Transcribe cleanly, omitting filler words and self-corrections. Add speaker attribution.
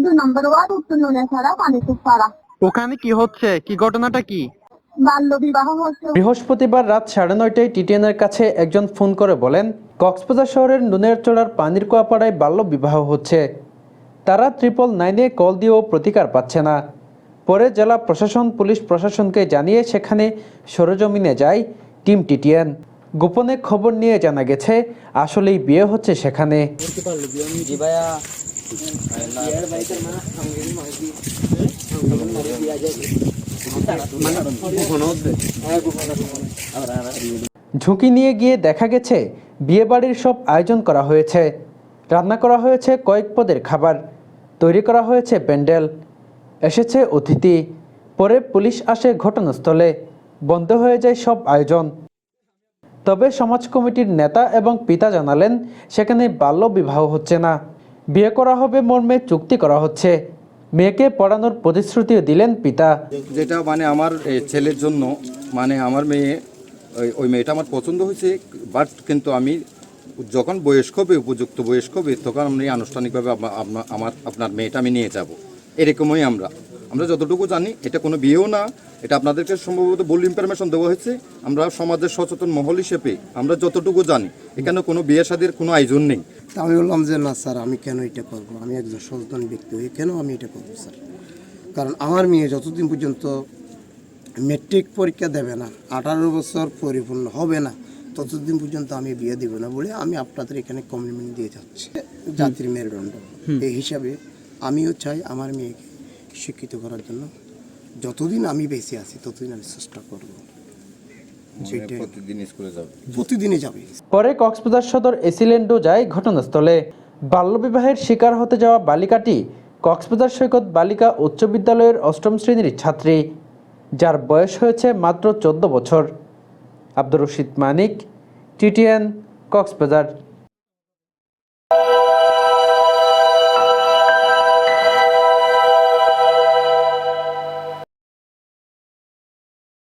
Speaker 1: 2 নম্বর word উত্তর নুনেছড়া পানিসুপাড়া।
Speaker 2: ওখানে কি হচ্ছে, কি ঘটনাটা কি?
Speaker 1: বাল্য বিবাহ হচ্ছে।
Speaker 3: বৃহস্পতিবার রাত 9:30টায় টিটিএনের কাছে একজন ফোন করে বলেন, কক্সবাজার শহরের নুনেরচড়ার পানির কুয়াপাড়ায় বাল্য বিবাহ হচ্ছে। তারা 999-এ কল দিয়েও প্রতিকার পাচ্ছে না। পরে জেলা প্রশাসন পুলিশ প্রশাসনকে জানিয়ে সেখানে সরেজমিনে যায় টিম টিটিএন। গোপনে খবর নিয়ে জানা গেছে আসলেই বিয়ে হচ্ছে সেখানে। ঝুঁকি নিয়ে গিয়ে দেখা গেছে বিয়েবাড়ির সব আয়োজন করা হয়েছে। রান্না করা হয়েছে কয়েক পদের খাবার, তৈরি করা হয়েছে প্যান্ডেল, এসেছে অতিথি। পরে পুলিশ আসে ঘটনাস্থলে, বন্ধ হয়ে যায় সব আয়োজন। তবে সমাজ কমিটির নেতা এবং পিতা জানালেন সেখানে বাল্য বিবাহ হচ্ছে না, বিয়ে করা হবে মর্মে চুক্তি করা হচ্ছে। মেয়েকে পড়ানোর প্রতিশ্রুতিও দিলেন পিতা।
Speaker 4: যেটা মানে আমার ছেলের জন্য, মানে আমার মেয়ে, ওই মেয়েটা আমার পছন্দ হয়েছে, বাট কিন্তু আমি যখন বয়স্ক হবে, উপযুক্ত বয়স্ক হবে, তখন আমি আনুষ্ঠানিকভাবে আপনার মেয়েটা আমি নিয়ে যাব। এরকমই আমরা যতটুকু জানি এটা কোনো বিয়েও না, এটা আপনাদেরকে সম্ভবত ভুল ইনফরমেশন দেওয়া হয়েছে। আমরা সমাজের সচেতন মহল হিসেবে আমরা যতটুকু জানি এখানে কোনো বিয়ে শাদীর কোনো আয়োজন নেই।
Speaker 5: তা আমি বললাম যে না স্যার, আমি কেন এটা করবো, আমি একজন সচেতন ব্যক্তি হয়ে কেন আমি এটা করবো স্যার? কারণ আমার মেয়ে যতদিন পর্যন্ত মেট্রিক পরীক্ষা দেবে না, 18 বছর পরিপূর্ণ হবে না, ততদিন পর্যন্ত আমি বিয়ে দিব না বলে আমি আপনাদের এখানে কমিটমেন্ট দিয়ে যাচ্ছি। জাতির মেরুদণ্ড এই হিসাবে আমিও চাই আমার মেয়েকে শিক্ষিত করার জন্য যতদিন আমি বেঁচে আছি ততদিন আমি চেষ্টা করবো। প্রতিদিনই যাবে।
Speaker 3: পরে কক্সবাজার সদর এসিল্যান্ডও যায় ঘটনাস্থলে। বাল্যবিবাহের শিকার হতে যাওয়া বালিকাটি কক্সবাজার সৈকত বালিকা উচ্চ বিদ্যালয়ের 8ম শ্রেণীর ছাত্রী, যার বয়স হয়েছে মাত্র 14 বছর। আব্দুর রশিদ মানিক, টিটিএন, কক্সবাজার।